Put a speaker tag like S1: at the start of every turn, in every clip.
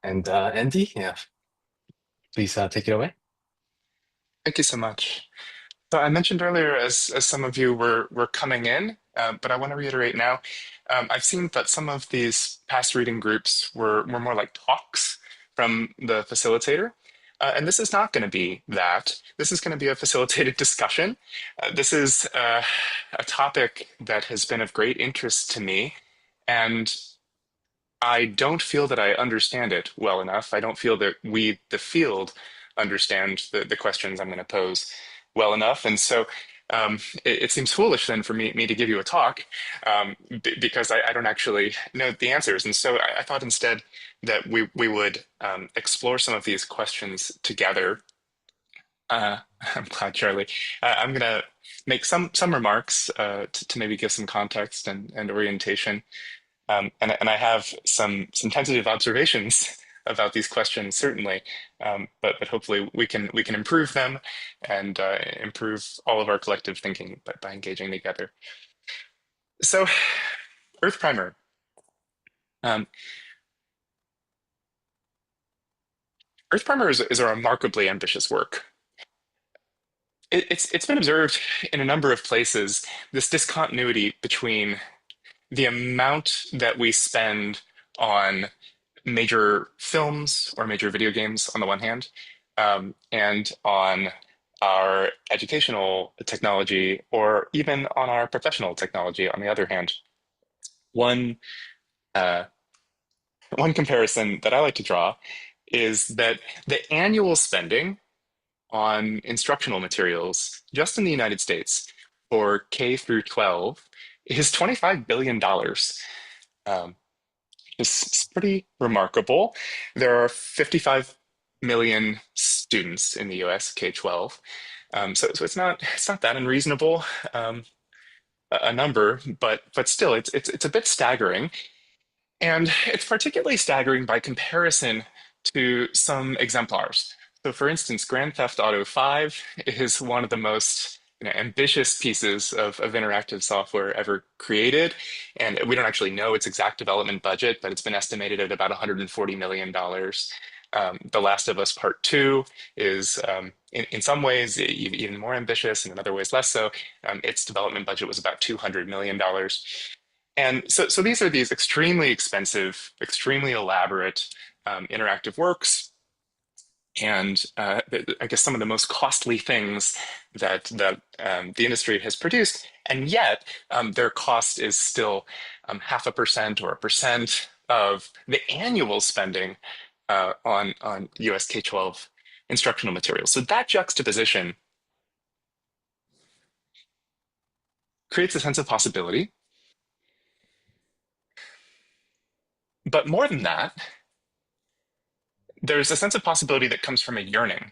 S1: And Andy, yeah, please take it away.
S2: Thank you so much. So I mentioned earlier, as some of you were coming in, but I want to reiterate now. I've seen that some of these past reading groups were more like talks from the facilitator. And this is not going to be that. This is going to be a facilitated discussion. This is a topic that has been of great interest to me, and I don't feel that I understand it well enough. I don't feel that we, the field, understand the questions I'm going to pose well enough. And so it seems foolish then for me to give you a talk because I don't actually know the answers. And so I thought instead that we would explore some of these questions together. I'm glad, Charlie. I'm going to make some remarks to maybe give some context and orientation. And I have some tentative observations about these questions, certainly, but hopefully we can improve them and improve all of our collective thinking by engaging together. So, Earth Primer. Um, Earth Primer is a remarkably ambitious work. It's been observed in a number of places, this discontinuity between the amount that we spend on major films or major video games on the one hand, and on our educational technology or even on our professional technology on the other hand. One uh, one comparison that I like to draw is that the annual spending on instructional materials just in the United States for K through 12 is $25 billion. Um, it's pretty remarkable. There are 55 million students in the US K-12. So it's not that unreasonable a number, but still it's a bit staggering. And it's particularly staggering by comparison to some exemplars. So for instance, Grand Theft Auto 5 is one of the most ambitious pieces of interactive software ever created. And we don't actually know its exact development budget, but it's been estimated at about $140 million. The Last of Us Part 2 is, in some ways, even more ambitious, and in other ways, less so. Its development budget was about $200 million. And so these are these extremely expensive, extremely elaborate interactive works, and I guess some of the most costly things that the industry has produced, and yet their cost is still 0.5% or 1% of the annual spending on US K-12 instructional materials. So that juxtaposition creates a sense of possibility, but more than that, there's a sense of possibility that comes from a yearning.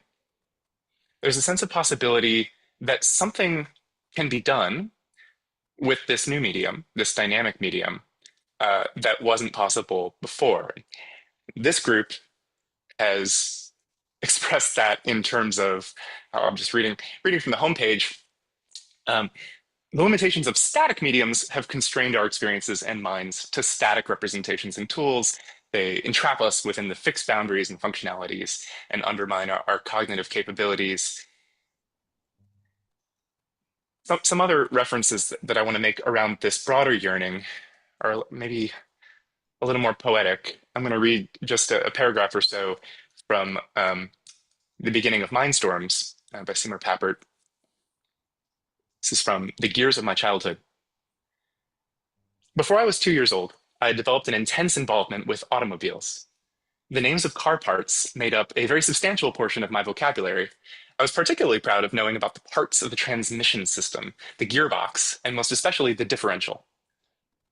S2: There's a sense of possibility that something can be done with this new medium, this dynamic medium, that wasn't possible before. This group has expressed that in terms of, I'm just reading from the homepage. Um, the limitations of static mediums have constrained our experiences and minds to static representations and tools. They entrap us within the fixed boundaries and functionalities and undermine our cognitive capabilities. Some other references that I want to make around this broader yearning are maybe a little more poetic. I'm going to read just a paragraph or so from the beginning of Mindstorms by Seymour Papert. This is from The Gears of My Childhood. Before I was 2 years old, I had developed an intense involvement with automobiles. The names of car parts made up a very substantial portion of my vocabulary. I was particularly proud of knowing about the parts of the transmission system, the gearbox, and most especially the differential.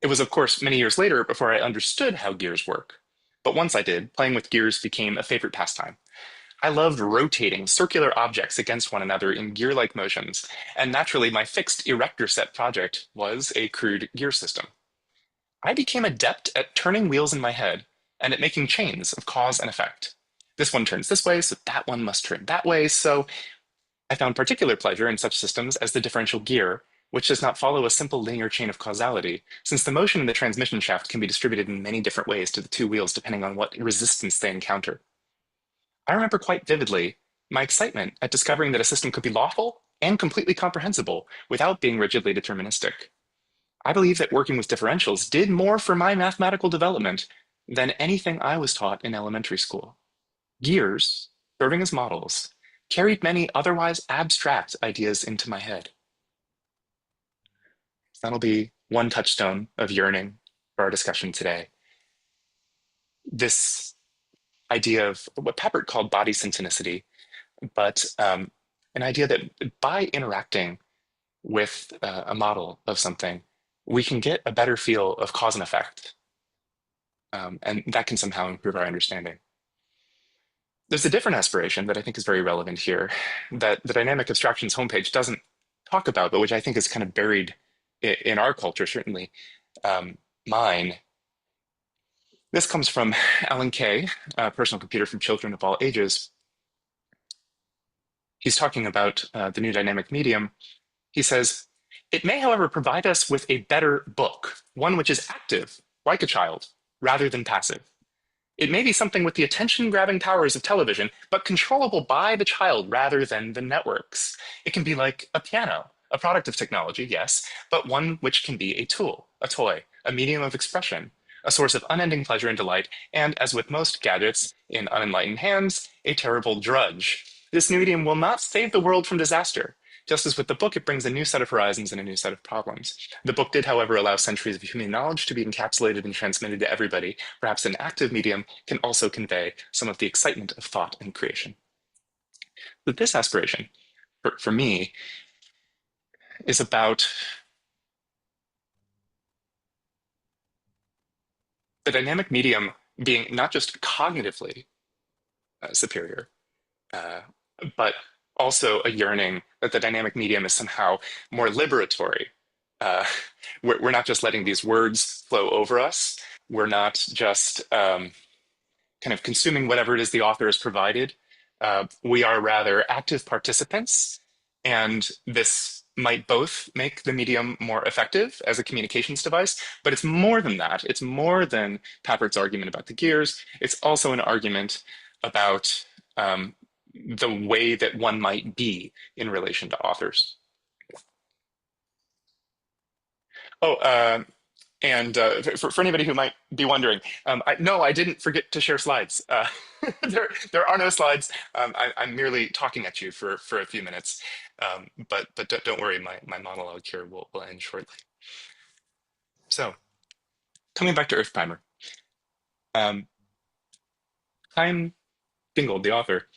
S2: It was, of course, many years later before I understood how gears work. But once I did, playing with gears became a favorite pastime. I loved rotating circular objects against one another in gear-like motions, and naturally my fixed erector set project was a crude gear system. I became adept at turning wheels in my head and at making chains of cause and effect. This one turns this way, so that one must turn that way, so I found particular pleasure in such systems as the differential gear which does not follow a simple linear chain of causality, since the motion in the transmission shaft can be distributed in many different ways to the two wheels depending on what resistance they encounter. I remember quite vividly my excitement at discovering that a system could be lawful and completely comprehensible without being rigidly deterministic. I believe that working with differentials did more for my mathematical development than anything I was taught in elementary school. Gears, serving as models, carried many otherwise abstract ideas into my head. That'll be one touchstone of yearning for our discussion today. This idea of what Papert called body syntonicity, but an idea that by interacting with a model of something, we can get a better feel of cause and effect, and that can somehow improve our understanding. There's a different aspiration that I think is very relevant here that the dynamic abstractions homepage doesn't talk about, but which I think is kind of buried in our culture, certainly mine. This comes from Alan Kay, a personal computer for children of all ages. He's talking about the new dynamic medium. He says, it may, however, provide us with a better book, one which is active, like a child, rather than passive. It may be something with the attention-grabbing powers of television, but controllable by the child rather than the networks. It can be like a piano, a product of technology, yes, but one which can be a tool, a toy, a medium of expression, a source of unending pleasure and delight, and, as with most gadgets in unenlightened hands, a terrible drudge. This new medium will not save the world from disaster. Just as with the book, it brings a new set of horizons and a new set of problems. The book did, however, allow centuries of human knowledge to be encapsulated and transmitted to everybody. Perhaps an active medium can also convey some of the excitement of thought and creation. But this aspiration, for me, is about the dynamic medium being not just cognitively superior, uh, but also a yearning that the dynamic medium is somehow more liberatory. Uh, we're not just letting these words flow over us. We're not just kind of consuming whatever it is the author has provided. We are rather active participants, and this might both make the medium more effective as a communications device, but it's more than that. It's more than Papert's argument about the gears. It's also an argument about the way that one might be in relation to authors. Oh, and for anybody who might be wondering, no, I didn't forget to share slides. There are no slides. I'm merely talking at you for a few minutes, but don't worry, my monologue here will end shortly. So, coming back to Earth Primer, um, Chaim Fingold, the author,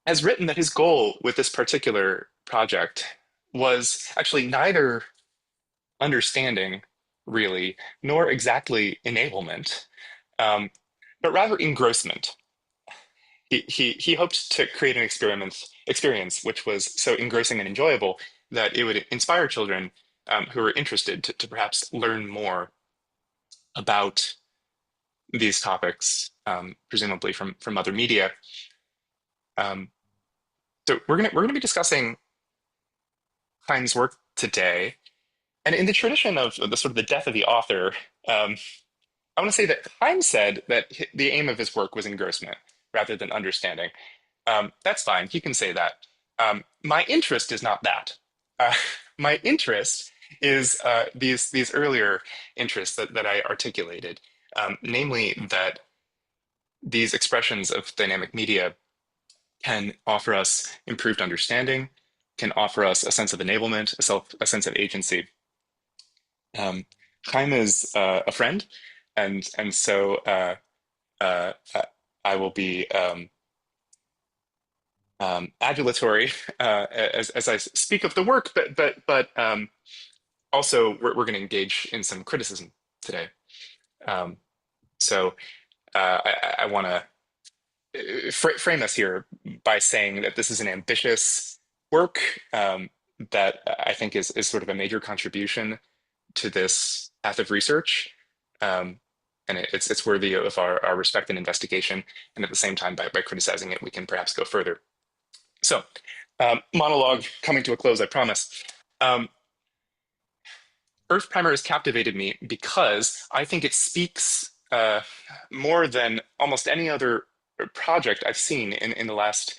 S2: has written that his goal with this particular project was actually neither understanding, really, nor exactly enablement, um, but rather engrossment. He hoped to create an experience which was so engrossing and enjoyable that it would inspire children who were interested to perhaps learn more about these topics, presumably from other media. Um, so we're gonna be discussing Klein's work today, and in the tradition of the sort of the death of the author, I want to say that Klein said that the aim of his work was engrossment rather than understanding. That's fine. He can say that. My interest is not that. Uh, my interest is these earlier interests that I articulated, namely that these expressions of dynamic media can offer us improved understanding, can offer us a sense of enablement, a sense of agency. Chaim is a friend, and so uh, I will be adulatory as I speak of the work, but also we're going to engage in some criticism today. Um, so I want to frame us here by saying that this is an ambitious work that I think is sort of a major contribution to this path of research. Um, and it's worthy of our respect and investigation. And at the same time, by criticizing it, we can perhaps go further. So, monologue coming to a close, I promise. Um, Earth Primer has captivated me because I think it speaks more than almost any other project I've seen in the last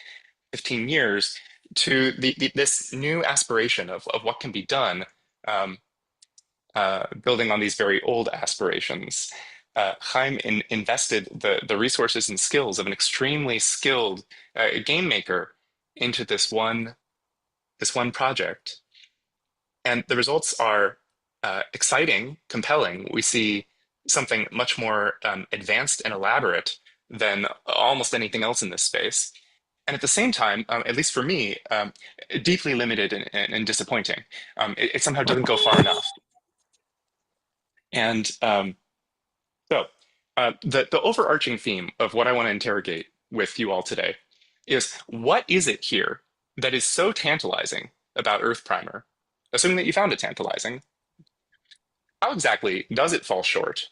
S2: 15 years to this new aspiration of what can be done, um, building on these very old aspirations. Chaim invested the resources and skills of an extremely skilled game maker into this one project, and the results are exciting, compelling. We see something much more advanced and elaborate than almost anything else in this space. And at the same time, at least for me, deeply limited and disappointing. It somehow doesn't go far enough. And so, the overarching theme of what I want to interrogate with you all today is what is it here that is so tantalizing about Earth Primer? Assuming that you found it tantalizing, how exactly does it fall short?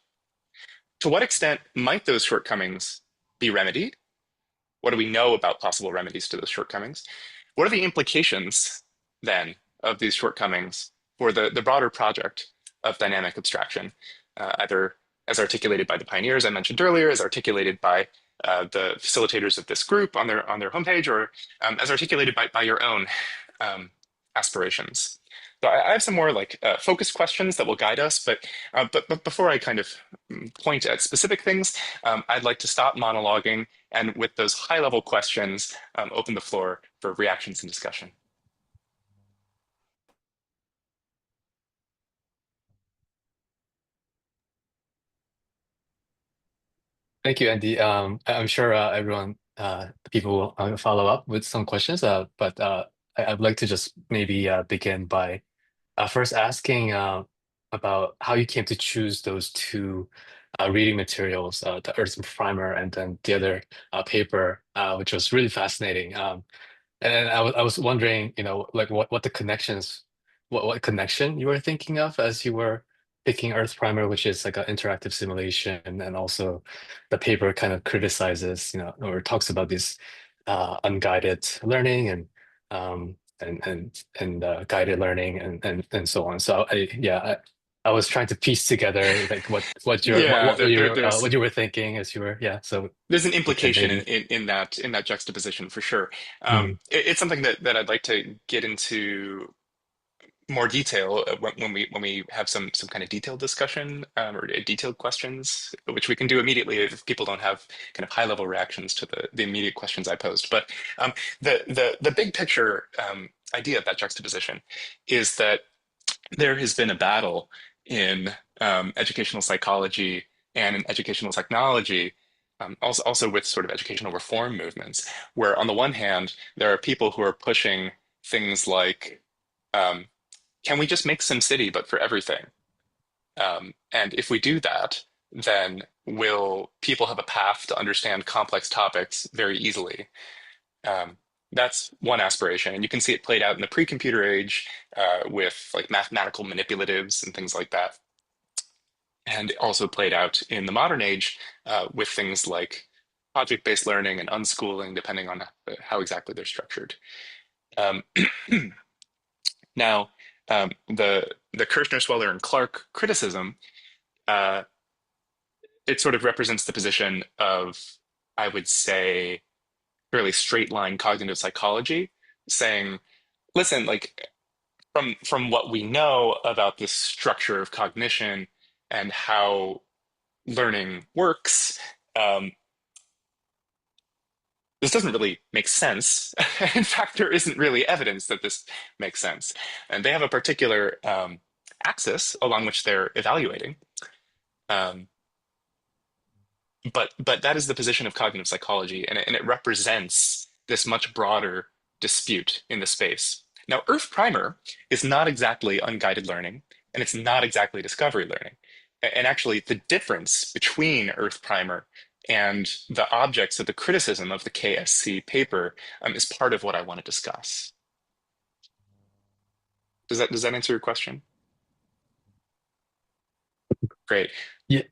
S2: To what extent might those shortcomings be remedied? What do we know about possible remedies to those shortcomings? What are the implications then of these shortcomings for the broader project of dynamic abstraction, either as articulated by the pioneers I mentioned earlier, as articulated by the facilitators of this group on their homepage, or as articulated by your own um, aspirations? So I have some more like focused questions that will guide us, but before I kind of point at specific things, I'd like to stop monologuing and with those high level questions, open the floor for reactions and discussion.
S1: Thank you, Andy. I'm sure everyone, people will follow up with some questions, but I'd like to just maybe begin by first asking about how you came to choose those two reading materials, the Earth Primer and then the other paper, which was really fascinating. And I was wondering, like what the connections, what connection you were thinking of as you were picking Earth Primer, which is like an interactive simulation, and also the paper kind of criticizes, or talks about this unguided learning and guided learning and so on. So I was trying to piece together like what your
S2: Yeah,
S1: what your
S2: there's
S1: what you were thinking as you were, yeah. So
S2: there's an
S1: you can
S2: implication
S1: maybe.
S2: in that juxtaposition for sure.
S1: Mm,
S2: It's something that I'd like to get into more detail when we have some kind of detailed discussion, or detailed questions, which we can do immediately if people don't have kind of high level reactions to the immediate questions I posed. But the big picture idea of that juxtaposition is that there has been a battle in educational psychology and in educational technology, also with sort of educational reform movements, where on the one hand, there are people who are pushing things like, um, can we just make SimCity but for everything? And if we do that, then will people have a path to understand complex topics very easily? Um, that's one aspiration, and you can see it played out in the pre-computer age with like mathematical manipulatives and things like that, and also played out in the modern age with things like project-based learning and unschooling, depending on how exactly they're structured. Um, now, the Kirshner, Sweller, and Clark criticism, uh, it sort of represents the position of, I would say, fairly straight line cognitive psychology, saying, listen, like from what we know about the structure of cognition and how learning works, um, this doesn't really make sense. In fact, there isn't really evidence that this makes sense. And they have a particular axis along which they're evaluating. Um, but that is the position of cognitive psychology, and it represents this much broader dispute in the space. Now, Earth Primer is not exactly unguided learning, and it's not exactly discovery learning. And actually, the difference between Earth Primer and the objects of the criticism of the KSC paper is part of what I want to discuss. Does that answer your question? Great.
S1: yeah.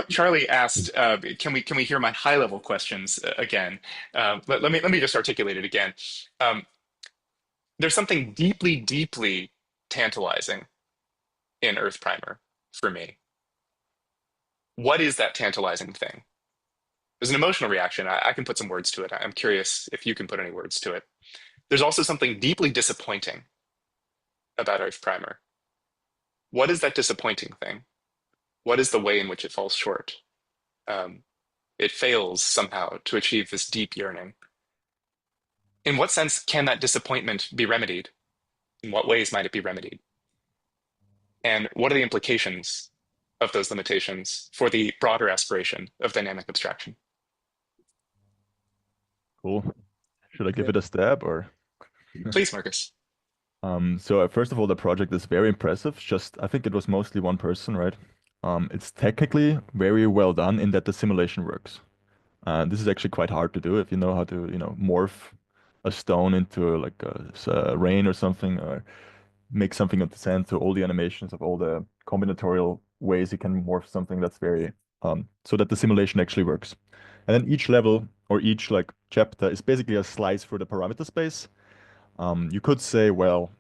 S2: Charlie asked, "Can we hear my high level questions again?" Let me just articulate it again. Um, there's something deeply, deeply tantalizing in Earth Primer for me. What is that tantalizing thing? There's an emotional reaction. I can put some words to it. I'm curious if you can put any words to it. There's also something deeply disappointing about Earth Primer. What is that disappointing thing? What is the way in which it falls short? Um, it fails somehow to achieve this deep yearning. In what sense can that disappointment be remedied? In what ways might it be remedied? And what are the implications of those limitations for the broader aspiration of dynamic abstraction?
S3: Cool. Should I give
S2: Yeah.
S3: it a stab or?
S2: Please, Marcus.
S3: First of all, the project is very impressive. Just I think it was mostly one person, right? It's technically very well done in that the simulation works. This is actually quite hard to do if you know how to, morph a stone into like a rain or something, or make something of the sand. So all the animations of all the combinatorial ways you can morph something that's very so that the simulation actually works. And then each level or each like chapter is basically a slice through the parameter space. You could say, well,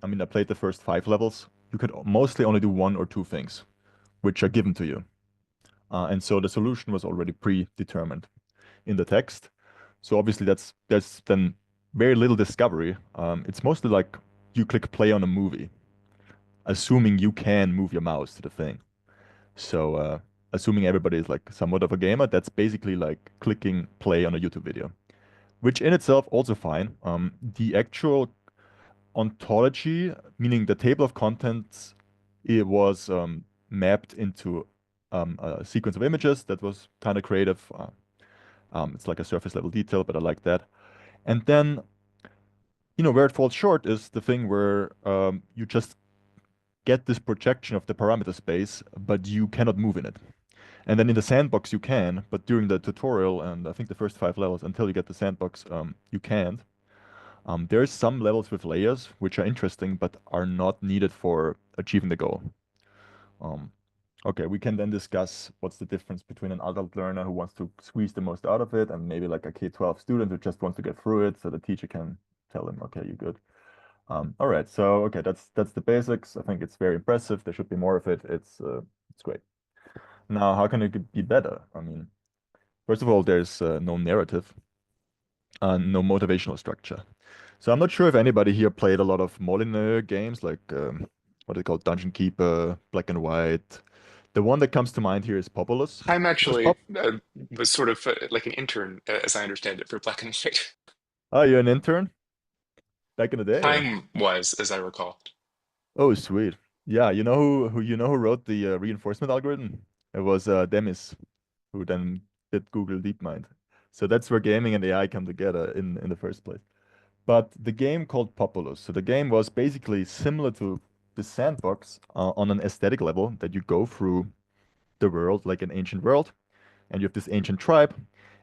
S3: I mean, I played the first 5 levels. You could mostly only do one or two things, which are given to you. And so the solution was already predetermined in the text. So obviously there's then very little discovery. It's mostly like you click play on a movie, assuming you can move your mouse to the thing. So assuming everybody is like somewhat of a gamer, that's basically like clicking play on a YouTube video, which in itself also fine. The actual ontology, meaning the table of contents, it was mapped into a sequence of images that was kind of creative. It's like a surface level detail, but I like that. And then, where it falls short is the thing where you just get this projection of the parameter space, but you cannot move in it. And then in the sandbox you can, but during the tutorial and I think the first 5 levels until you get the sandbox, you can't. There's some levels with layers which are interesting but are not needed for achieving the goal. Um, okay, we can then discuss what's the difference between an adult learner who wants to squeeze the most out of it and maybe like a K-12 student who just wants to get through it so the teacher can tell him, okay, you're good. All right, so okay, that's the basics. I think it's very impressive. There should be more of it. It's great. Now, how can it be better? I mean, first of all, there's no narrative, no motivational structure. So I'm not sure if anybody here played a lot of Molyneux games like what are they called? Dungeon Keeper, Black and White. The one that comes to mind here is Populous.
S2: I'm
S3: Was
S2: actually
S3: Pop?
S2: was sort of like an intern, as I understand it, for Black and White.
S3: Oh, you're an intern back in the day, or?
S2: Time was, as I recall.
S3: Oh, sweet. Yeah, you know who wrote the reinforcement algorithm? It was Demis, who then did Google DeepMind. So that's where gaming and AI come together in the first place. But the game called Populous. So the game was basically similar to the sandbox on an aesthetic level that you go through the world like an ancient world, and you have this ancient tribe,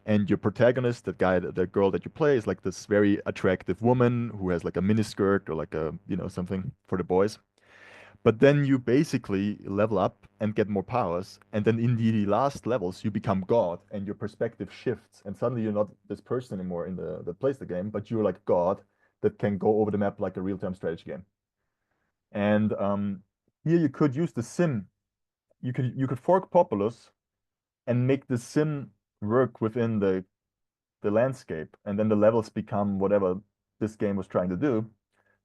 S3: and your protagonist, that guy, the girl that you play, is like this very attractive woman who has like a miniskirt or like a something for the boys. But then you basically level up and get more powers, and then in the last levels you become God, and your perspective shifts, and suddenly you're not this person anymore in the plays the game, but you're like God that can go over the map like a real-time strategy game. And here you could use the sim. You could fork Populous and make the sim work within the landscape, and then the levels become whatever this game was trying to do,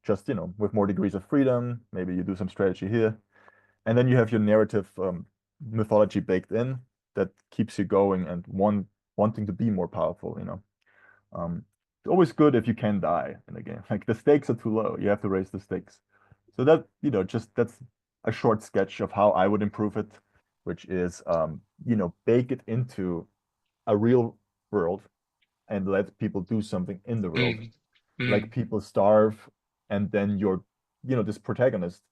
S3: just with more degrees of freedom. Maybe you do some strategy here, and then you have your narrative mythology baked in that keeps you going and wanting to be more powerful. It's always good if you can die in a game. Like the stakes are too low, you have to raise the stakes. So that just that's a short sketch of how I would improve it, which is bake it into a real world and let people do something in the world.
S2: Mm,
S3: Like
S2: mm,
S3: people starve, and then this protagonist,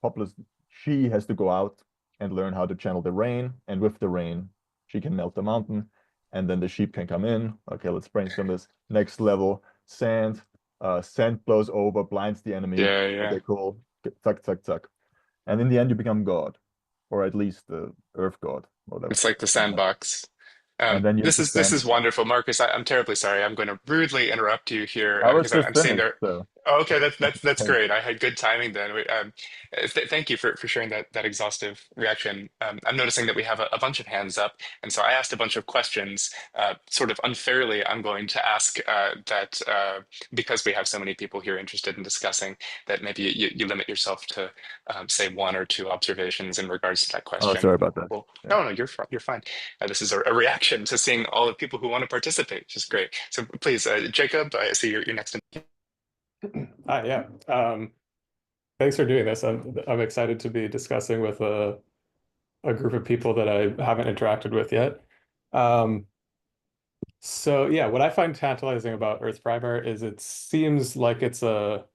S3: Populous, she has to go out and learn how to channel the rain, and with the rain, she can melt the mountain, and then the sheep can come in. Okay, let's brainstorm this. Next level, sand. Sand blows over, blinds the enemy.
S2: yeah, yeah.
S3: Okay, cool. Tuck, tuck, tuck. And in the end, you become God, or at least the Earth God, whatever.
S2: It's like the
S3: And,
S2: sandbox.
S3: and then you have
S2: This
S3: to
S2: is this
S3: stand.
S2: is wonderful, Marcus. I'm terribly sorry. I'm going to rudely interrupt you here
S3: I was
S2: because
S3: just
S2: I'm seeing
S3: finished,
S2: there.
S3: so.
S2: Oh, okay, that's great. I had good timing then. Thank you for sharing that exhaustive reaction. I'm noticing that we have a bunch of hands up, and so I asked a bunch of questions. Sort of unfairly, I'm going to ask that because we have so many people here interested in discussing, that maybe you limit yourself to say one or two observations in regards to that
S3: Oh,
S2: question.
S3: sorry about that.
S2: Well,
S3: Yeah.
S2: no, no, you're fine. This is a reaction to seeing all the people who want to participate, which is great. So please, Jacob, I see you're next.
S4: Yeah. Thanks for doing this. I'm excited to be discussing with a group of people that I haven't interacted with yet. Um, so yeah, what I find tantalizing about Earth Primer is it seems like it's a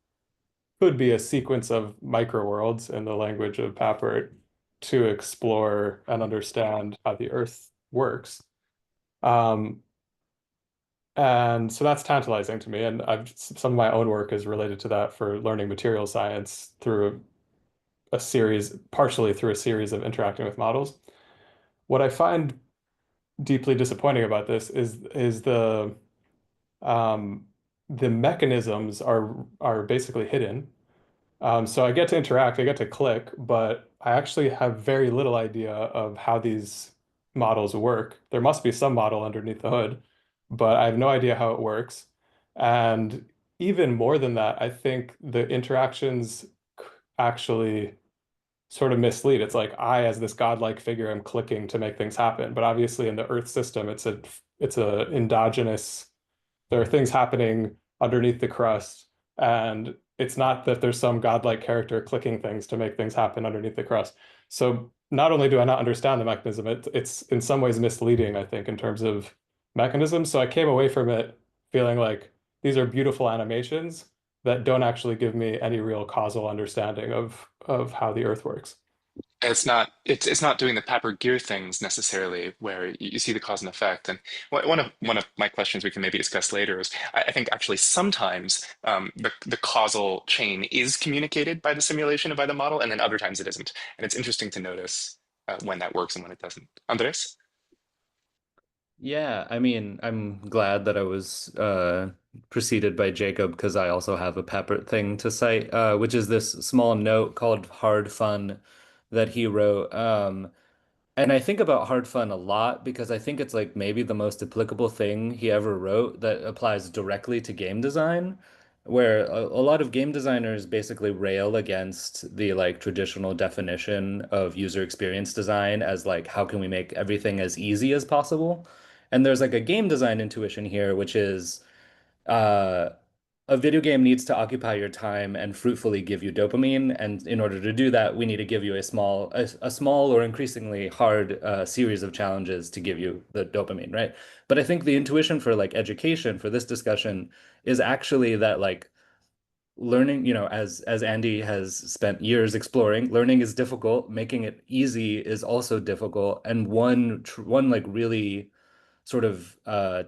S4: could be a sequence of micro worlds in the language of Papert to explore and understand how the Earth works. Um, and so that's tantalizing to me. And some of my own work is related to that for learning material science through a series, partially through a series of interacting with models. What I find deeply disappointing about this is um, the mechanisms are basically hidden. So I get to interact, I get to click, but I actually have very little idea of how these models work. There must be some model underneath the hood, but I have no idea how it works. And even more than that, I think the interactions actually sort of mislead. It's like I, as this godlike figure, am clicking to make things happen. But obviously in the Earth system, it's a endogenous, there are things happening underneath the crust, and it's not that there's some godlike character clicking things to make things happen underneath the crust. So not only do I not understand the mechanism, it's in some ways misleading, I think, in terms of mechanism. So I came away from it feeling like these are beautiful animations that don't actually give me any real causal understanding of how the Earth works.
S2: It's not doing the Papper gear things necessarily where you see the cause and effect. And one of my questions we can maybe discuss later is I think actually sometimes the causal chain is communicated by the simulation and by the model, and then other times it isn't. And it's interesting to notice when that works and when it doesn't. Andres?
S5: Yeah, I mean, I'm glad that I was preceded by Jacob because I also have a Pepper thing to cite, which is this small note called Hard Fun that he wrote. And I think about Hard Fun a lot because I think it's like maybe the most applicable thing he ever wrote that applies directly to game design, where a lot of game designers basically rail against the like traditional definition of user experience design as like how can we make everything as easy as possible? And there's like a game design intuition here, which is uh, a video game needs to occupy your time and fruitfully give you dopamine. And in order to do that, we need to give you a small or increasingly hard series of challenges to give you the dopamine, right? But I think the intuition for like education for this discussion is actually that like learning, as Andy has spent years exploring, learning is difficult, making it easy is also difficult. And one like really sort of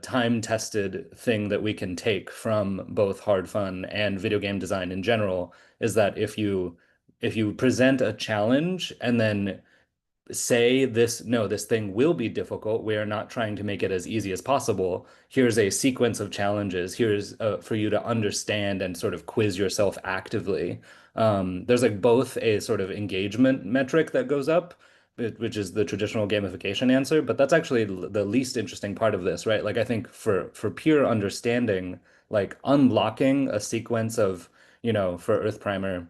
S5: time-tested thing that we can take from both hard fun and video game design in general is that if you present a challenge and then say this, no, this thing will be difficult. We are not trying to make it as easy as possible. Here's a sequence of challenges. Here's for you to understand and sort of quiz yourself actively. There's like both a sort of engagement metric that goes up, which is the traditional gamification answer, but that's actually the least interesting part of this, right? Like I think for pure understanding, like unlocking a sequence of, for Earth Primer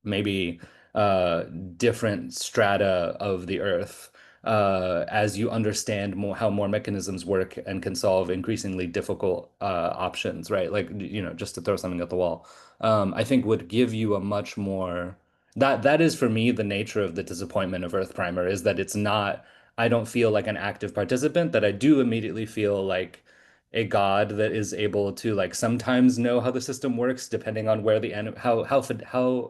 S5: maybe uh, different strata of the Earth as you understand more how more mechanisms work and can solve increasingly difficult options, right? Like, just to throw something at the wall, I think would give you a much more that is for me the nature of the disappointment of Earth Primer is that it's not, I don't feel like an active participant, that I do immediately feel like a god that is able to like sometimes know how the system works depending on where the how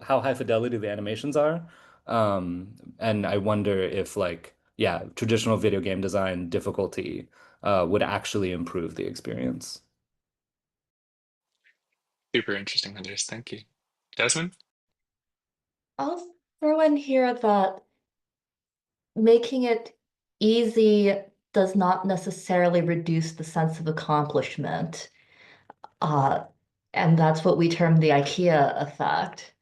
S5: high fidelity the animations are. And I wonder if like yeah, traditional video game design difficulty would actually improve the experience.
S2: Super interesting, Andres. Thank you. Desmond?
S6: I'll throw in here that making it easy does not necessarily reduce the sense of accomplishment. Uh, And that's what we term the IKEA effect.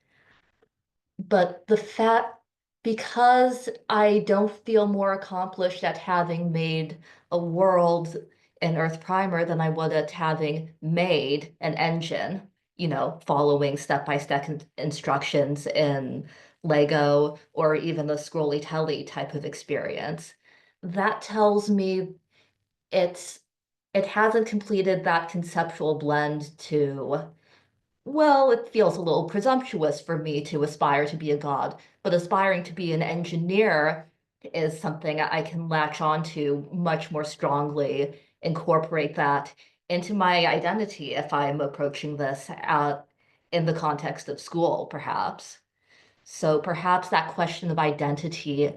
S6: But because I don't feel more accomplished at having made a world in Earth Primer than I would at having made an engine, following step-by-step instructions in Lego or even the scrolly telly type of experience. That tells me it's it hasn't completed that conceptual blend to, well, it feels a little presumptuous for me to aspire to be a god, but aspiring to be an engineer is something I can latch onto much more strongly, incorporate that into my identity if I'm approaching this in the context of school, perhaps. So perhaps that question of identity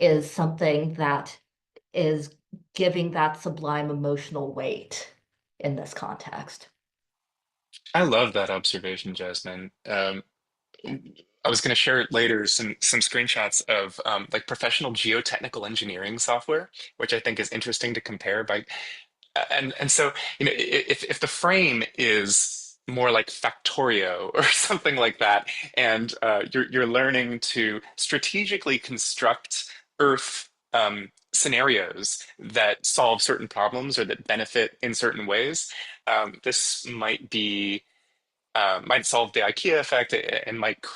S6: is something that is giving that sublime emotional weight in this context.
S2: I love that observation, Jasmine. I was going to share later some screenshots of like professional geotechnical engineering software, which I think is interesting to compare by and so if the frame is more like Factorio or something like that, and you're learning to strategically construct Earth scenarios that solve certain problems or that benefit in certain ways, this might solve the IKEA effect and might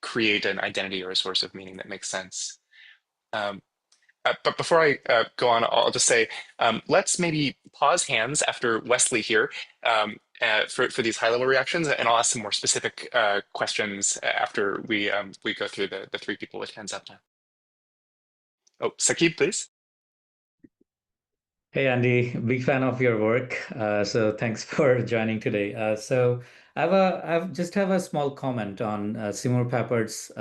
S2: create an identity or a source of meaning that makes sense. Um, but before I go on, I'll just say, let's maybe pause hands after Wesley here for these high-level reactions, and I'll ask some more specific questions after we go through the three people with hands up now. Oh, Sakib, please.
S7: Hey Andy, big fan of your work. So thanks for joining today. I've just have a small comment on Seymour Pappert's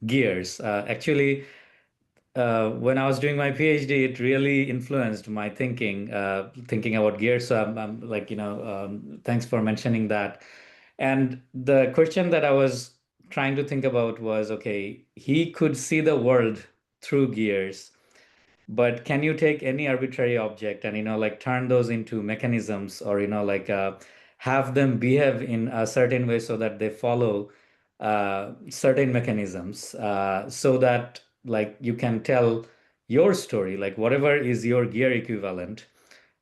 S7: gears. Actually, when I was doing my PhD, it really influenced my thinking about gears. So I'm like, thanks for mentioning that. And the question that I was trying to think about was, okay, he could see the world through gears, but can you take any arbitrary object and like turn those into mechanisms, or like have them behave in a certain way so that they follow certain mechanisms, so that like you can tell your story, like whatever is your gear equivalent,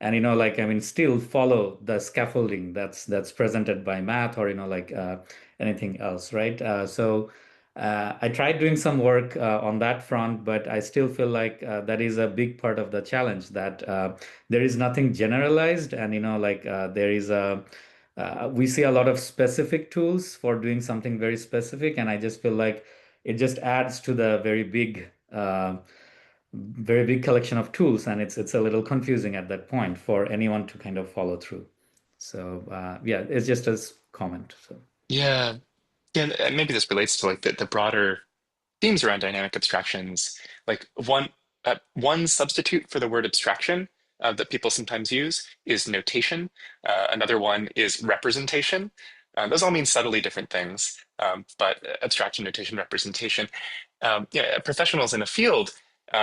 S7: and like I mean still follow the scaffolding that's presented by math, or like anything else, right? I tried doing some work on that front, but I still feel like that is a big part of the challenge, that there is nothing generalized, and like there is a we see a lot of specific tools for doing something very specific, and I just feel like it just adds to the very big collection of tools, and it's a little confusing at that point for anyone to kind of follow through. So yeah, it's just a comment. So
S2: Yeah, yeah, and maybe this relates to like the broader themes around dynamic abstractions. Like one substitute for the word abstraction that people sometimes use is notation. Another one is representation. Those all mean subtly different things, but abstraction, notation, representation. Yeah, professionals in a field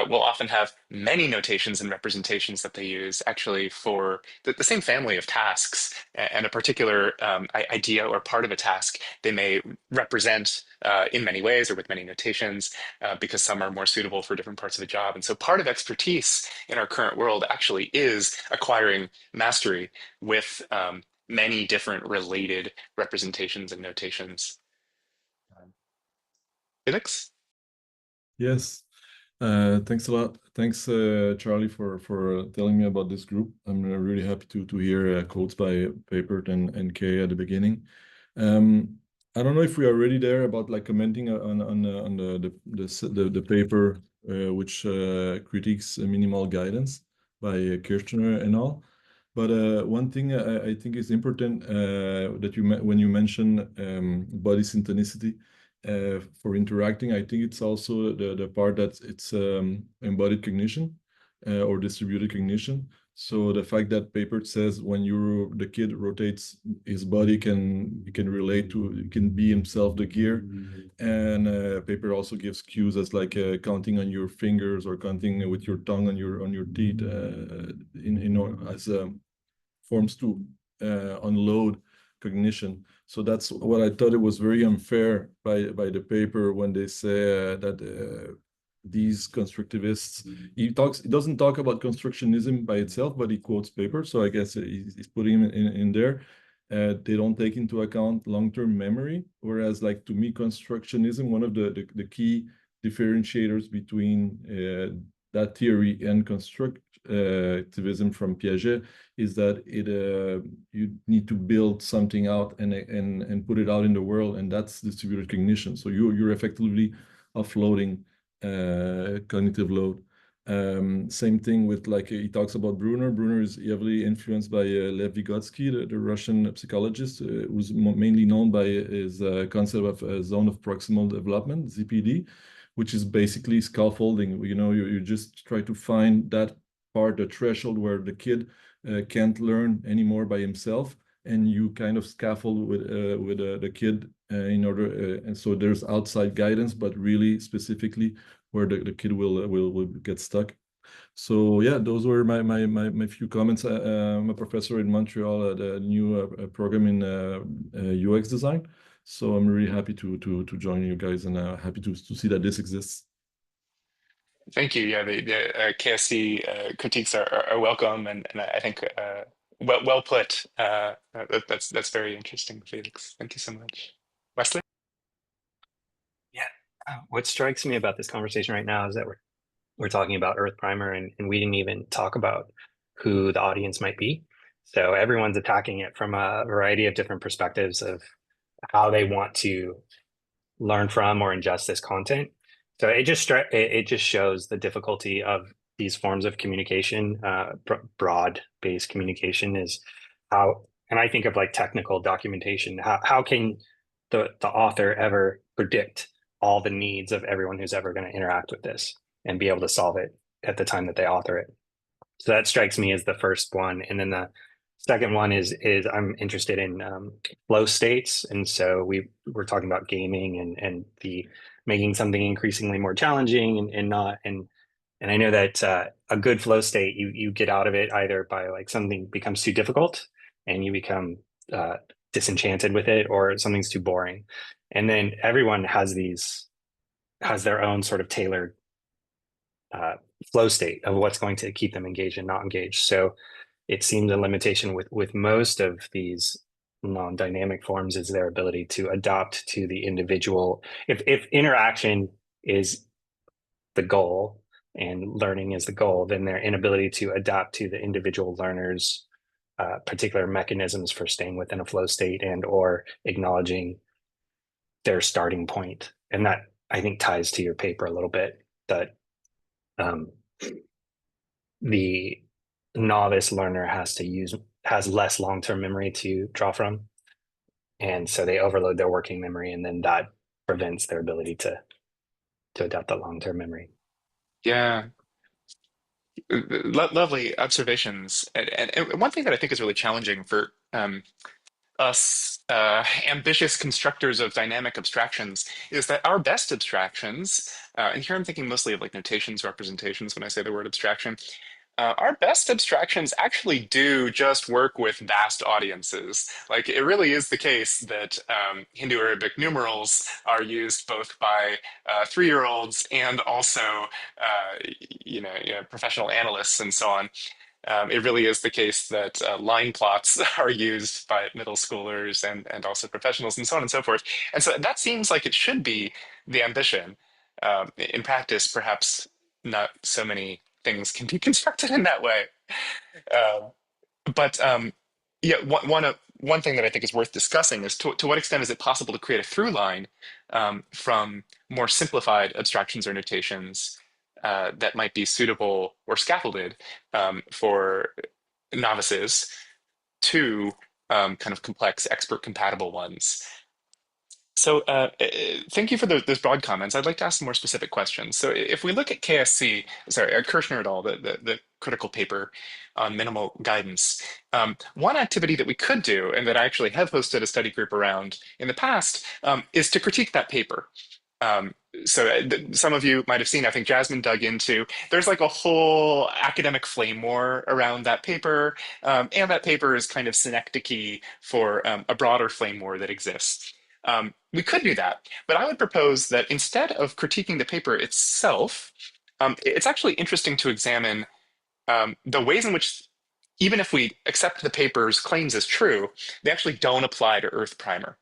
S2: will often have many notations and representations that they use actually for the same family of tasks and a particular idea or part of a task. They may represent in many ways or with many notations because some are more suitable for different parts of the job. And so part of expertise in our current world actually is acquiring mastery with many different related representations and notations. Felix?
S8: Yes. Thanks a lot. Thanks, Charlie, for telling me about this group. I'm really happy to hear quotes by Papert and Kay at the beginning. I don't know if we are already there about like commenting on the paper which critiques minimal guidance by Kirchner and all. But one thing I think is important that when you mention body synchronicity for interacting, I think it's also the part that it's embodied cognition or distributed cognition. So the fact that paper says when the kid rotates his body, he can relate to, he can be himself the gear, and paper also gives cues as like counting on your fingers or counting with your tongue on your teeth as forms to unload cognition. So that's what I thought it was very unfair by the paper when they say that these constructivists, he doesn't talk about constructionism by itself, but he quotes paper. So I guess he's putting him in there. They don't take into account long-term memory, whereas like to me, constructionism, one of the key differentiators between that theory and constructivism from Piaget is that you need to build something out and put it out in the world, and that's distributed cognition. So you're effectively offloading cognitive load. Same thing with like he talks about Brunner. Brunner is heavily influenced by Lev Vygotsky, the Russian psychologist, who's mainly known by his concept of a zone of proximal development, ZPD, which is basically scaffolding. You just try to find that part, the threshold where the kid can't learn anymore by himself, and you kind of scaffold with the kid in order, and so there's outside guidance, but really specifically where the kid will get stuck. So yeah, those were my few comments. I'm a professor in Montreal at a new program in UX design. So I'm really happy to join you guys, and happy to see that this exists.
S2: Thank you. Yeah, the KSC critiques are welcome, and I think well put. That's very interesting, Felix. Thank you so much, Wesley.
S9: Yeah, what strikes me about this conversation right now is that we're talking about Earth Primer, and we didn't even talk about who the audience might be. So everyone's attacking it from a variety of different perspectives of how they want to learn from or ingest this content. So it just shows the difficulty of these forms of communication. Broad-based communication is how, and I think of like technical documentation. How can the author ever predict all the needs of everyone who's ever going to interact with this and be able to solve it at the time that they author it? So that strikes me as the first one. And then the second one is I'm interested in flow states. And so we're talking about gaming and the making something increasingly more challenging and not, and I know that a good flow state, you get out of it either by like something becomes too difficult and you become disenchanted with it, or something's too boring. And then everyone has their own sort of tailored flow state of what's going to keep them engaged and not engaged. So it seems a limitation with most of these non-dynamic forms is their ability to adapt to the individual. If interaction is the goal and learning is the goal, then their inability to adapt to the individual learner's particular mechanisms for staying within a flow state and or acknowledging their starting point. And that I think ties to your paper a little bit, that the novice learner has less long-term memory to draw from, and so they overload their working memory, and then that prevents their ability to adapt that long-term memory.
S2: Yeah, lovely observations. And one thing that I think is really challenging for us ambitious constructors of dynamic abstractions is that our best abstractions, and here I'm thinking mostly of like notations, representations when I say the word abstraction, our best abstractions actually do just work with vast audiences. Like it really is the case that Hindu-Arabic numerals are used both by 3-year-olds and also, professional analysts and so on. It really is the case that line plots are used by middle schoolers and also professionals and so on and so forth. And so that seems like it should be the ambition. In practice, perhaps not so many things can be constructed in that way. Uh, but yeah, one thing that I think is worth discussing is to what extent is it possible to create a through line from more simplified abstractions or notations that might be suitable or scaffolded for novices to kind of complex, expert compatible ones. So thank you for those broad comments. I'd like to ask some more specific questions. So if we look at Kirshner et al., the critical paper on minimal guidance, one activity that we could do, and that I actually have hosted a study group around in the past, is to critique that paper. some of you might have seen, I think Jasmine dug into, there's like a whole academic flame war around that paper. And that paper is kind of synecdoche for a broader flame war that exists. We could do that, but I would propose that instead of critiquing the paper itself, it's actually interesting to examine the ways in which, even if we accept the paper's claims as true, they actually don't apply to Earth Primer.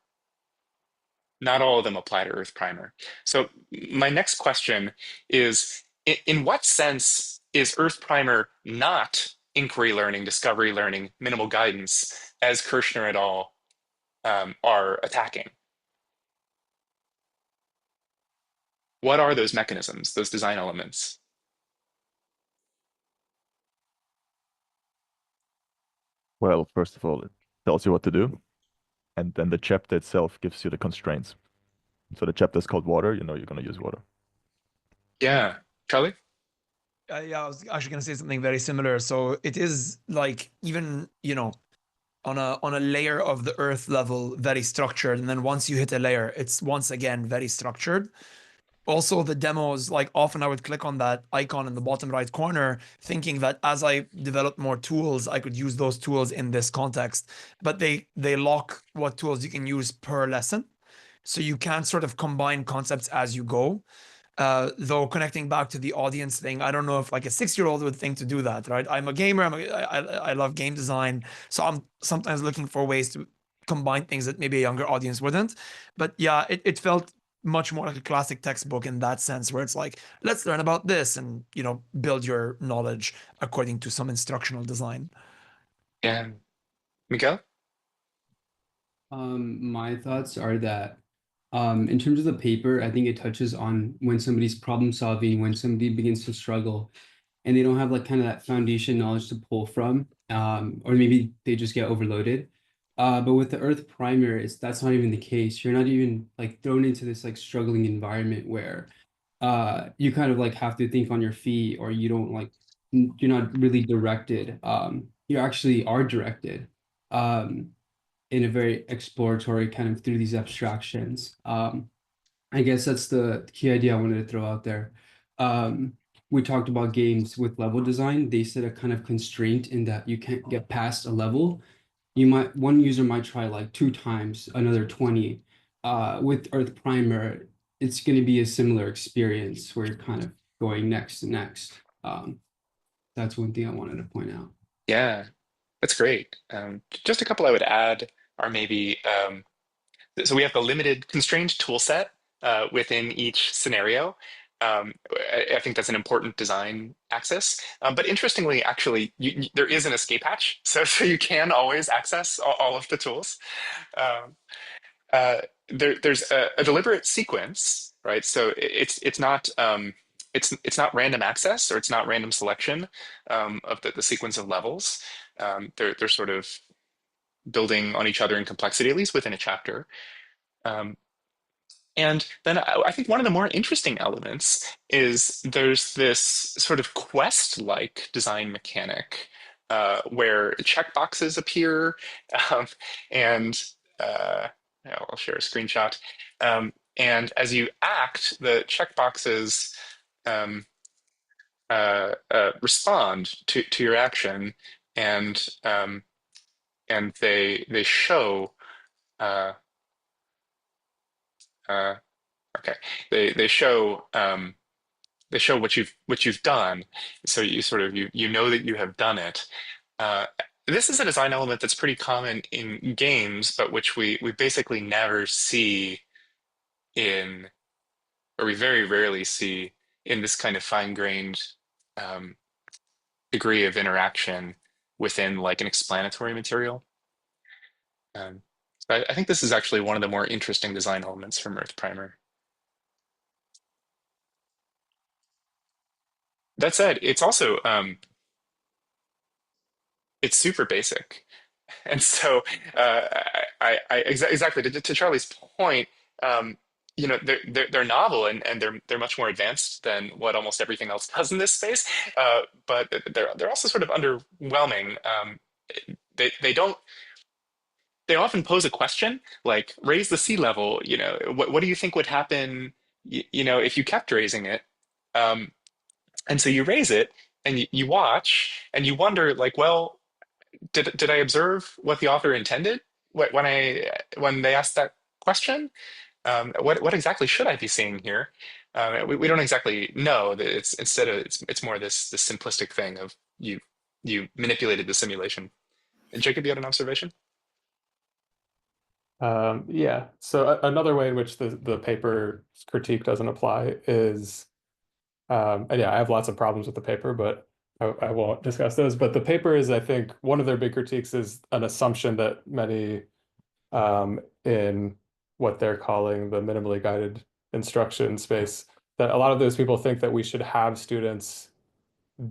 S2: Not all of them apply to Earth Primer. So my next question is, in what sense is Earth Primer not inquiry learning, discovery learning, minimal guidance, as Kirshner et al. Are attacking? What are those mechanisms, those design elements?
S3: Well, first of all, it tells you what to do, and then the chapter itself gives you the constraints. So the chapter is called water, you know you're going to use water.
S2: Yeah. Charlie?
S10: Yeah, I was actually going to say something very similar. So it is like even, on a layer of the earth level, very structured, and then once you hit a layer, it's once again very structured. Also, the demos, like often I would click on that icon in the bottom right corner, thinking that as I developed more tools, I could use those tools in this context. But they lock what tools you can use per lesson. So you can't sort of combine concepts as you go. Though connecting back to the audience thing, I don't know if like a 6-year-old would think to do that, right? I'm a gamer. I love game design, so I'm sometimes looking for ways to combine things that maybe a younger audience wouldn't. But yeah, it felt much more like a classic textbook in that sense, where it's like, let's learn about this and build your knowledge according to some instructional design.
S2: Yeah. Miguel?
S11: My thoughts are that in terms of the paper, I think it touches on when somebody's problem solving, when somebody begins to struggle, and they don't have like kind of that foundation knowledge to pull from, or maybe they just get overloaded. But with the Earth Primer, that's not even the case. You're not even like thrown into this like struggling environment where you kind of like have to think on your feet, or you don't like you're not really directed. You actually are directed. In a very exploratory kind of through these abstractions. I guess that's the key idea I wanted to throw out there. We talked about games with level design. They set a kind of constraint in that you can't get past a level. One user might try like 2 times, another 20. With Earth Primer, it's going to be a similar experience where you're kind of going next to next. That's one thing I wanted to point out.
S2: Yeah, that's great. Just a couple I would add are maybe so we have the limited constrained tool set within each scenario. I think that's an important design axis. But interestingly, actually, there is an escape hatch, so you can always access all of the tools. Um, there's a deliberate sequence, right? So it's not it's not random access, or it's not random selection of the sequence of levels. They're sort of building on each other in complexity, at least within a chapter. Um, and then I think one of the more interesting elements is there's this sort of quest-like design mechanic where checkboxes appear, um, and yeah, I'll share a screenshot. And as you act, the checkboxes um, respond to your action, and they show. Uh, uh, okay, they show what you've done, so you sort of you know that you have done it. Uh, this is a design element that's pretty common in games, but which we basically never see in, or we very rarely see in this kind of fine-grained um, degree of interaction within like an explanatory material. So I think this is actually one of the more interesting design elements from Earth Primer. That said, it's also it's super basic. And so, exactly to Charlie's point, um, they're novel, and they're much more advanced than what almost everything else does in this space. But they're also sort of underwhelming. They don't they often pose a question like, raise the sea level. What do you think would happen if you kept raising it, and so you raise it and you watch and you wonder, like, well, did I observe what the author intended when they asked that question? What exactly should I be seeing here? We don't exactly know that it's more this simplistic thing of you manipulated the simulation. And Jacob, you had an observation?
S4: Yeah. So another way in which the paper critique doesn't apply is, and yeah, I have lots of problems with the paper, but I won't discuss those. But the paper is, I think, one of their big critiques is an assumption that many in what they're calling the minimally guided instruction space, that a lot of those people think that we should have students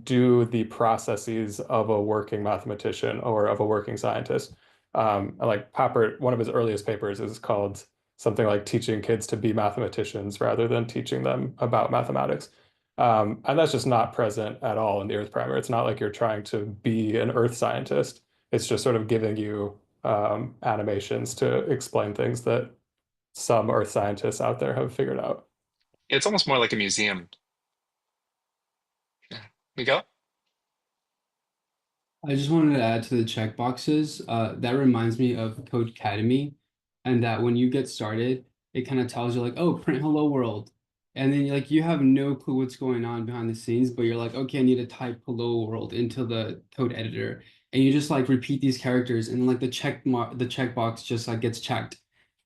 S4: do the processes of a working mathematician or of a working scientist. And like Papert, one of his earliest papers is called something like teaching kids to be mathematicians rather than teaching them about mathematics. And that's just not present at all in the Earth Primer. It's not like you're trying to be an Earth scientist. It's just sort of giving you animations to explain things that some Earth scientists out there have figured out.
S2: It's almost more like a museum. Yeah. Miguel?
S11: I just wanted to add to the checkboxes. That reminds me of Code Academy, and that when you get started, it kind of tells you like, oh, print hello world. And then like you have no clue what's going on behind the scenes, but you're like, okay, I need to type hello world into the code editor. And you just like repeat these characters, and like the checkbox just like gets checked.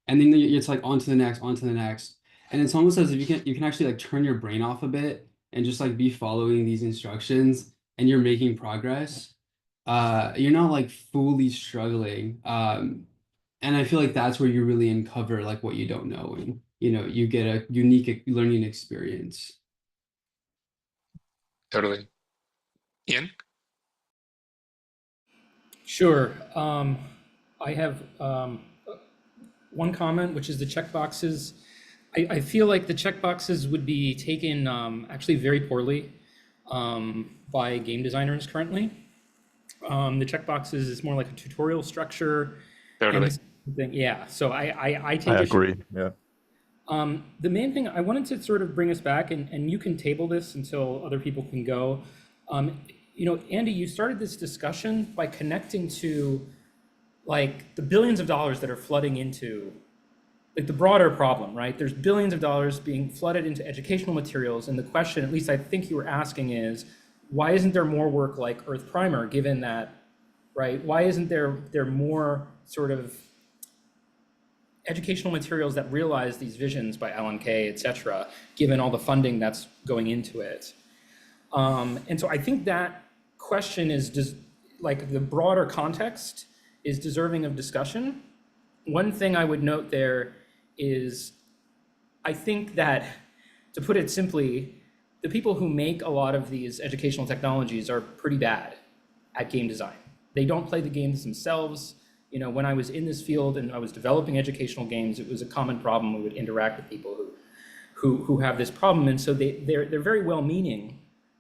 S11: And then it's like on to the next, on to the next. And it's almost as if you can actually like turn your brain off a bit and just like be following these instructions and you're making progress. You're not like fully struggling. And I feel like that's where you really uncover like what you don't know, and you get a unique learning experience.
S2: Totally. Ian?
S12: Sure. I have one comment, which is the checkboxes. I feel like the checkboxes would be taken actually very poorly by game designers currently. The checkboxes is more like a tutorial structure, and
S2: Totally.
S12: this thing, yeah. So I
S3: I
S12: take issue.
S3: agree. Yeah.
S12: The main thing I wanted to sort of bring us back, and you can table this until other people can go. Andy, you started this discussion by connecting to like the billions of dollars that are flooding into like the broader problem, right? There's billions of dollars being flooded into educational materials, and the question, at least I think you were asking, is why isn't there more work like Earth Primer, given that, right? Why isn't there more sort of educational materials that realize these visions by Alan Kay, et cetera, given all the funding that's going into it? And so I think that question is just like the broader context is deserving of discussion. One thing I would note there is I think that, to put it simply, the people who make a lot of these educational technologies are pretty bad at game design. They don't play the games themselves. When I was in this field and I was developing educational games, it was a common problem. We would interact with people who have this problem, and so they're very well-meaning,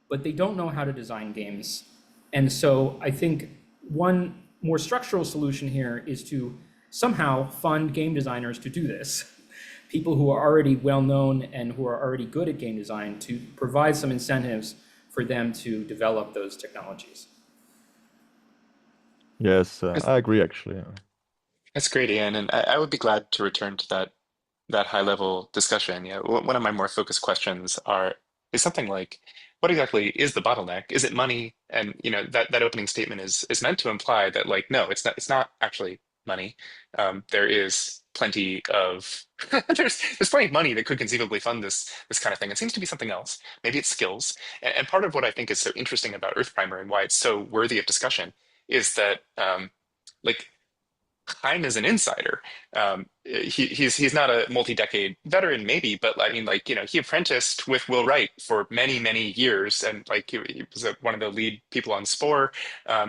S12: but they don't know how to design games. And so I think one more structural solution here is to somehow fund game designers to do this. People who are already well-known and who are already good at game design, to provide some incentives for them to develop those technologies.
S3: Yes,
S2: That's,
S3: I agree actually.
S2: that's great, Ian. And I would be glad to return to that high level discussion. Yeah, one of my more focused questions is something like, what exactly is the bottleneck? Is it money? And that opening statement is meant to imply that, like, no, it's not actually money. There is plenty of there's plenty of money that could conceivably fund this kind of thing. It seems to be something else. Maybe it's skills. And part of what I think is so interesting about Earth Primer and why it's so worthy of discussion is that like Chaim is an insider. He's not a multi-decade veteran, maybe, but I mean, like, he apprenticed with Will Wright for many, many years, and like he was one of the lead people on Spore.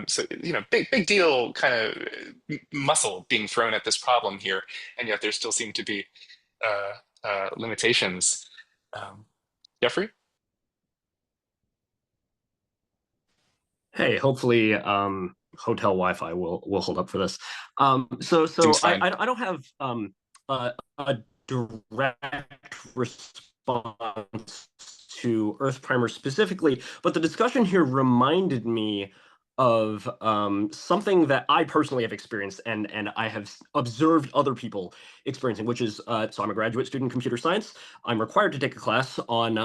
S2: So big deal, kind of muscle being thrown at this problem here, and yet there still seem to be limitations. Jeffrey?
S13: Hey, hopefully hotel Wi-Fi will hold up for this. So
S2: Seems fine.
S13: I don't have a direct response response to Earth Primer specifically, but the discussion here reminded me of something that I personally have experienced and I have observed other people experiencing, which is so I'm a graduate student in computer science. I'm required to take a class on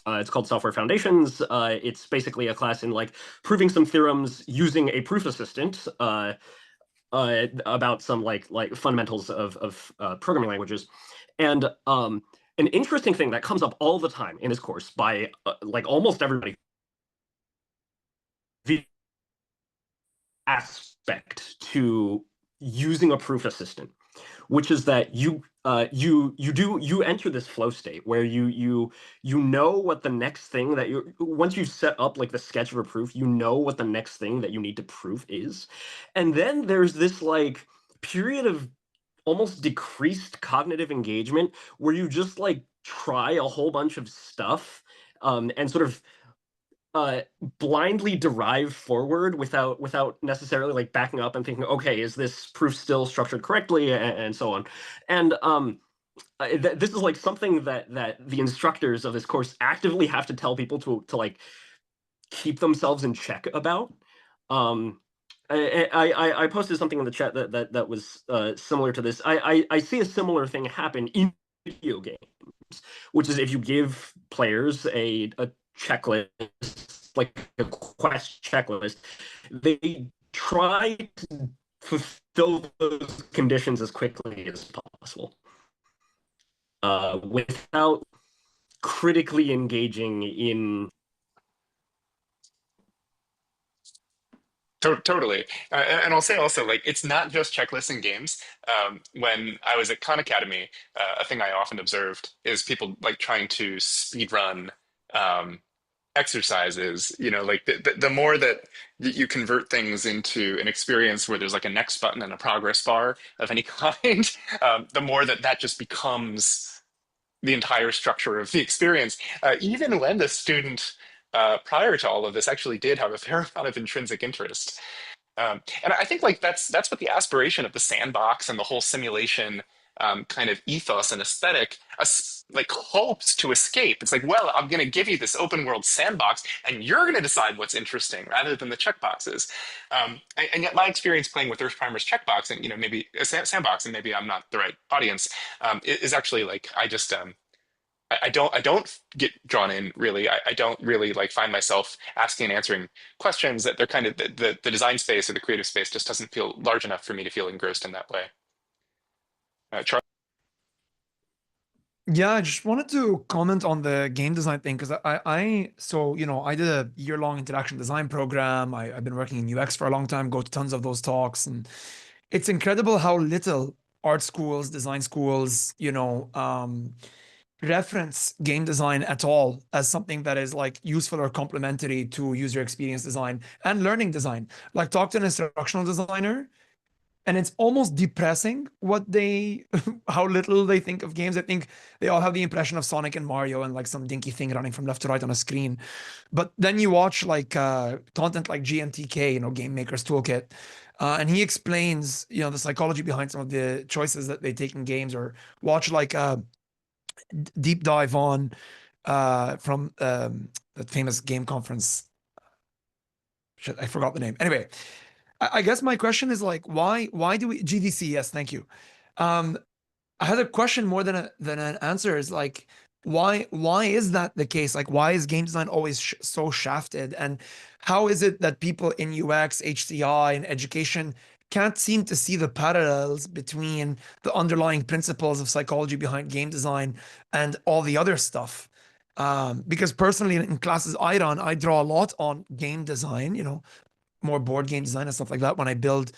S13: it's called Software Foundations. It's basically a class in like proving some theorems using a proof assistant. About some like fundamentals of programming languages, and an interesting thing that comes up all the time in his course by like almost everybody, the aspect to using a proof assistant, which is that you enter this flow state where you know what the next thing that you once you've set up like the sketch of a proof, you know what the next thing that you need to prove is, and then there's this like period of almost decreased cognitive engagement where you just like try a whole bunch of stuff and sort of uh blindly derive forward without necessarily like backing up and thinking, okay, is this proof still structured correctly, and so on. And this is like something that the instructors of this course actively have to tell people to like keep themselves in check about. um I posted something in the chat that was similar to this. I see a similar thing happen in video games, which is if you give players a checklist, like a quest checklist, they try to fulfill those conditions as quickly as possible, without critically engaging in.
S2: Totally. And I'll say also, like, it's not just checklists in games. When I was at Khan Academy, a thing I often observed is people like trying to speed run um, exercises. You know, like the more that you convert things into an experience where there's like a next button and a progress bar of any kind, the more that that just becomes the entire structure of the experience. Even when the student, prior to all of this, actually did have a fair amount of intrinsic interest. And I think like that's what the aspiration of the sandbox and the whole simulation kind of ethos and aesthetic like hopes to escape. It's like, well, I'm going to give you this open world sandbox, and you're going to decide what's interesting rather than the checkboxes. And yet, my experience playing with Earth Primer's checkbox, and you know, maybe a sandbox, and maybe I'm not the right audience, is actually like I just I don't get drawn in really. I don't really like find myself asking and answering questions that they're kind of the design space or the creative space just doesn't feel large enough for me to feel engrossed in that way. Charlie?
S10: Yeah, I just wanted to comment on the game design thing because so I did a year-long interaction design program. I've been working in UX for a long time, go to tons of those talks, and it's incredible how little art schools, design schools, reference game design at all as something that is like useful or complementary to user experience design and learning design. Like talk to an instructional designer and it's almost depressing what they how little they think of games. I think they all have the impression of Sonic and Mario and like some dinky thing running from left to right on a screen. But then you watch like content like GMTK, Game Maker's Toolkit, and he explains the psychology behind some of the choices that they take in games, or watch like deep dive on from that famous game conference. Shit, I forgot the name. Anyway, I guess my question is like, why do we GDC? Yes, thank you. I had a question more than an answer. Is like, why is that the case? Like, why is game design always so shafted? And how is it that people in UX, HCI, and education can't seem to see the parallels between the underlying principles of psychology behind game design and all the other stuff? Because personally, in classes I run, I draw a lot on game design, more board game design and stuff like that when I build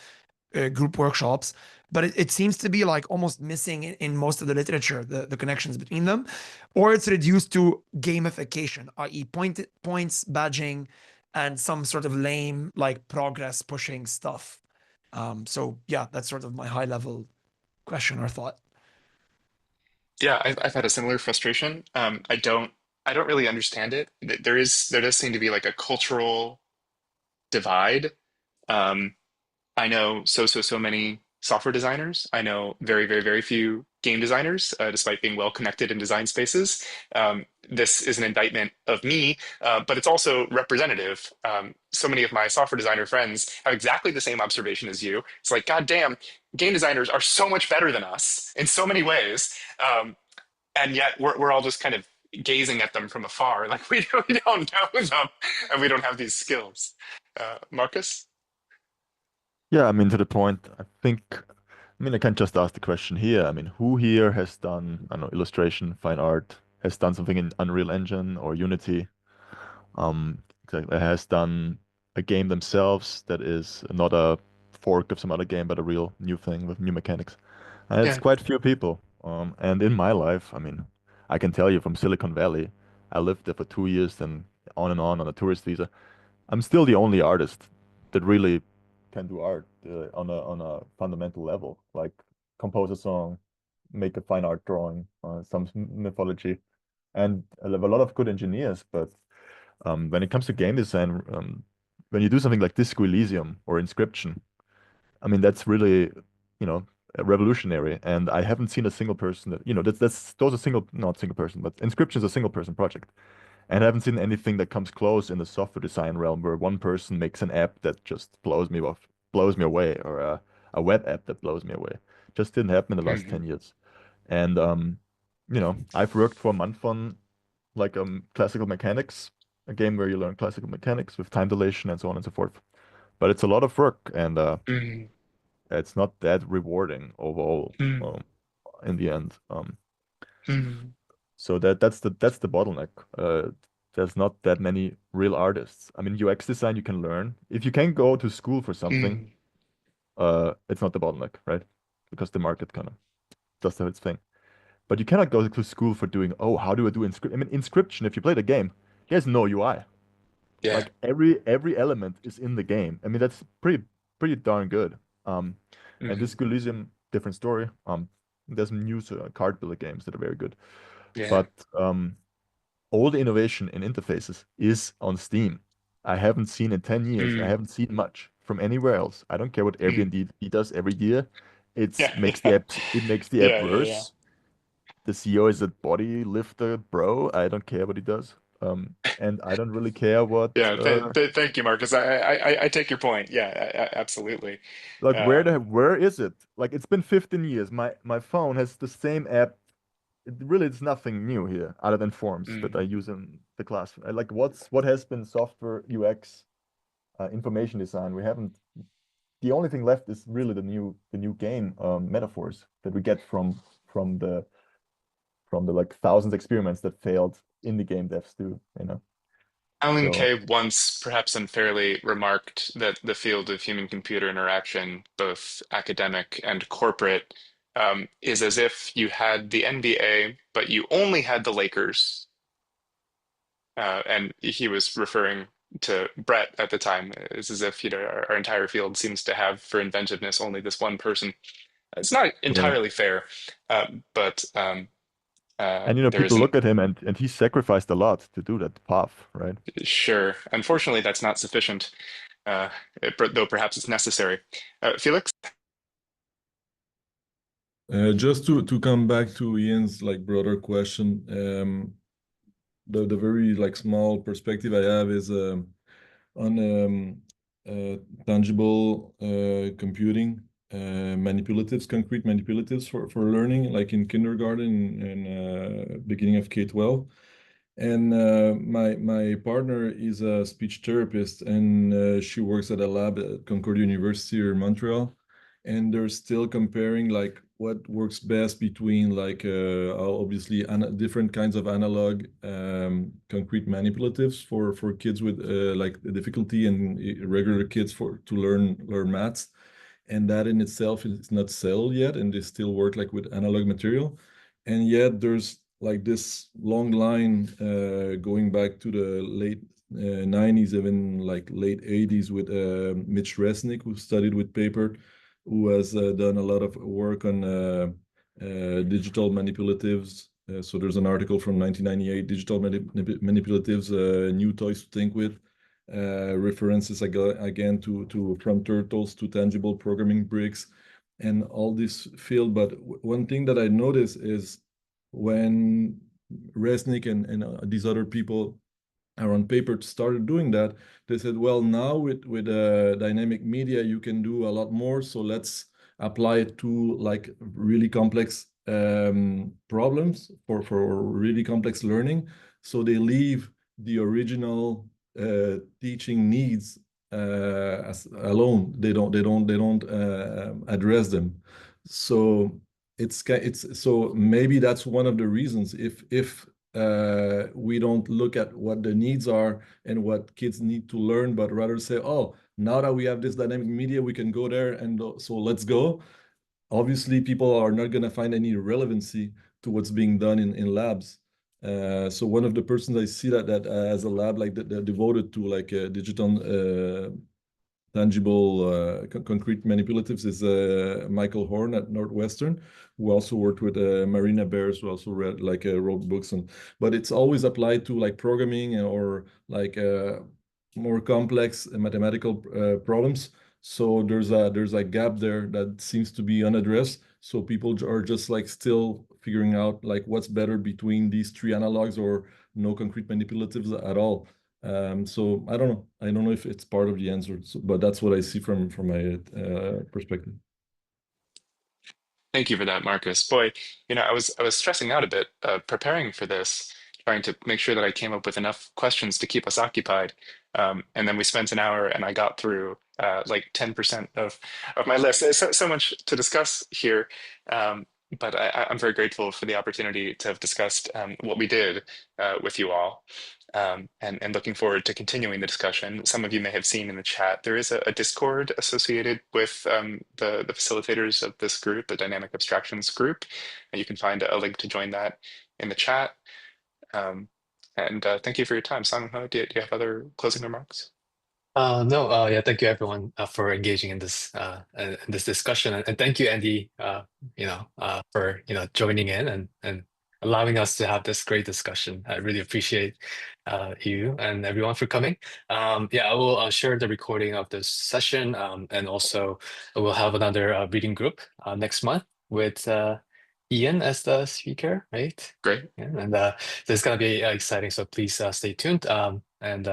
S10: group workshops. But it seems to be like almost missing in most of the literature, the connections between them, or it's reduced to gamification, i.e., points, badging, and some sort of lame like progress pushing stuff. So yeah, that's sort of my high level question or thought.
S2: Yeah, I've had a similar frustration. I don't really understand it. There does seem to be like a cultural divide. Um, I know so many software designers. I know very, very, very few game designers, despite being well connected in design spaces. This is an indictment of me, but it's also representative. So many of my software designer friends have exactly the same observation as you. It's like, God damn, game designers are so much better than us in so many ways. And yet we're all just kind of gazing at them from afar, like we don't know them and we don't have these skills. Marcus?
S3: Yeah, I mean, to the point, I can't just ask the question here. I mean, who here has done, I don't know, illustration, fine art, has done something in Unreal Engine or Unity, exactly, has done a game themselves that is not a fork of some other game, but a real new thing with new mechanics. And it's
S2: Yeah.
S3: quite few people. And in my life, I can tell you from Silicon Valley, I lived there for 2 years, then on a tourist visa. I'm still the only artist that really can do art on a fundamental level, like compose a song, make a fine art drawing, some mythology, and I have a lot of good engineers. But when it comes to game design, when you do something like Disco Elysium or Inscription, I mean that's really, you know, revolutionary. And I haven't seen a single person that, that's those are single, not single person, but Inscription is a single person project. And I haven't seen anything that comes close in the software design realm where one person makes an app that just blows me away, or a web app that blows me away. Just didn't happen in the last
S2: Mhm.
S3: 10 years. And I've worked for a month on like classical mechanics, a game where you learn classical mechanics with time dilation and so on and so forth. But it's a lot of work, and
S2: Mhm.
S3: it's not that rewarding overall,
S2: Mhm.
S3: in the end.
S2: Mhm.
S3: So that's the bottleneck. There's not that many real artists. I mean, UX design you can learn. If you can go to school for something,
S2: Mhm.
S3: it's not the bottleneck, right? Because the market kind of does have its thing. But you cannot go to school for doing, oh, how do I do inscription? I mean, Inscription, if you play the game, there's no UI.
S2: Yeah.
S3: Like every element is in the game. I mean, that's pretty darn good. Um, and
S2: Mhm.
S3: this Elysium, different story. There's some new card builder games that are very good.
S2: Yeah.
S3: But all the innovation in interfaces is on Steam. I haven't seen in 10 years, I
S2: Mhm.
S3: haven't seen much from anywhere else. I don't care what
S2: Mhm.
S3: Airbnb does every year.
S2: Yeah. Yeah.
S3: It makes the app
S2: Yeah. Yeah. Yeah.
S3: worse. The CEO is a body lifter, bro. I don't care what he does. And I don't really care what
S2: Yeah. Thank you, Marcus. I take your point. Yeah. Absolutely.
S3: like
S2: Um,
S3: where is it? Like it's been 15 years. My phone has the same app. It really is nothing new here other than forms that I
S2: mm,
S3: use in the class. What has been software UX, information design. We haven't. The only thing left is really the new game, metaphors that we get from the like thousands experiments that failed in the game devs too.
S2: Alan
S3: So
S2: Kay once perhaps unfairly remarked that the field of human-computer interaction, both academic and corporate, is as if you had the NBA, but you only had the Lakers. And he was referring to Brett at the time. It's as if, our entire field seems to have for inventiveness only this one person. It's not
S3: yeah,
S2: entirely fair, but
S3: and
S2: there
S3: people
S2: isn't.
S3: look at him, and he sacrificed a lot to do that path, right?
S2: Sure. Unfortunately, that's not sufficient, uh, though perhaps it's necessary. Felix?
S8: Just to come back to Ian's like broader question, the very like small perspective I have is on tangible computing, concrete manipulatives for learning, like in kindergarten and beginning of K-12. And my partner is a speech therapist, and she works at a lab at Concordia University or Montreal. And they're still comparing like what works best between like obviously different kinds of analog concrete manipulatives for kids with like difficulty and regular kids for to learn maths. And that in itself is not settled yet, and they still work like with analog material. And yet there's like this long line going back to the late 90s, even like late 80s, with Mitch Resnick, who studied with Paper, who has done a lot of work on digital manipulatives. So there's an article from 1998, Digital Manipulatives, New Toys to Think With. References again to from turtles to tangible programming bricks. and all this field. But one thing that I noticed is when Resnick and these other people around paper started doing that, they said, well, now with dynamic media, you can do a lot more. So let's apply it to like really complex problems for really complex learning. So they leave the original teaching needs alone. They don't address them. So it's so maybe that's one of the reasons if we don't look at what the needs are and what kids need to learn, but rather say, oh, now that we have this dynamic media, we can go there, and so let's go. Obviously, people are not going to find any relevancy to what's being done in labs. So one of the persons I see that as a lab like that devoted to like digital tangible concrete manipulatives is Michael Horn at Northwestern, who also worked with Marina Bears, who also read like wrote books, and but it's always applied to like programming or like more complex mathematical problems. So there's a gap there that seems to be unaddressed. So people are just like still figuring out like what's better between these three analogs or no concrete manipulatives at all. So I don't know. I don't know if it's part of the answer, but that's what I see from my perspective.
S2: Thank you for that, Marcus. Boy, I was stressing out a bit preparing for this, trying to make sure that I came up with enough questions to keep us occupied. And then we spent an hour, and I got through like 10% of my list. There's so much to discuss here, but I'm very grateful for the opportunity to have discussed what we did with you all. And looking forward to continuing the discussion. Some of you may have seen in the chat, there is a Discord associated with the facilitators of this group, the Dynamic Abstractions group. And you can find a link to join that in the chat. And thank you for your time. Sang Ho, do you have other closing remarks?
S1: No, yeah, thank you everyone for engaging in this discussion, and thank you, Andy, for joining in and allowing us to have this great discussion. I really appreciate you and everyone for coming. Yeah, I will share the recording of this session, and also we'll have another reading group next month with Ian as the speaker, right?
S2: Great.
S1: Yeah, and this is gonna be exciting. So please stay tuned. And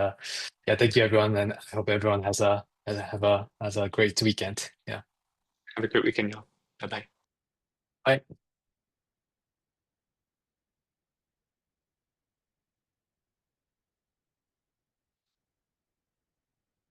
S1: yeah, thank you everyone, and I hope everyone has a great weekend. Yeah.
S2: Have a great weekend, y'all. Bye-bye.
S1: Bye.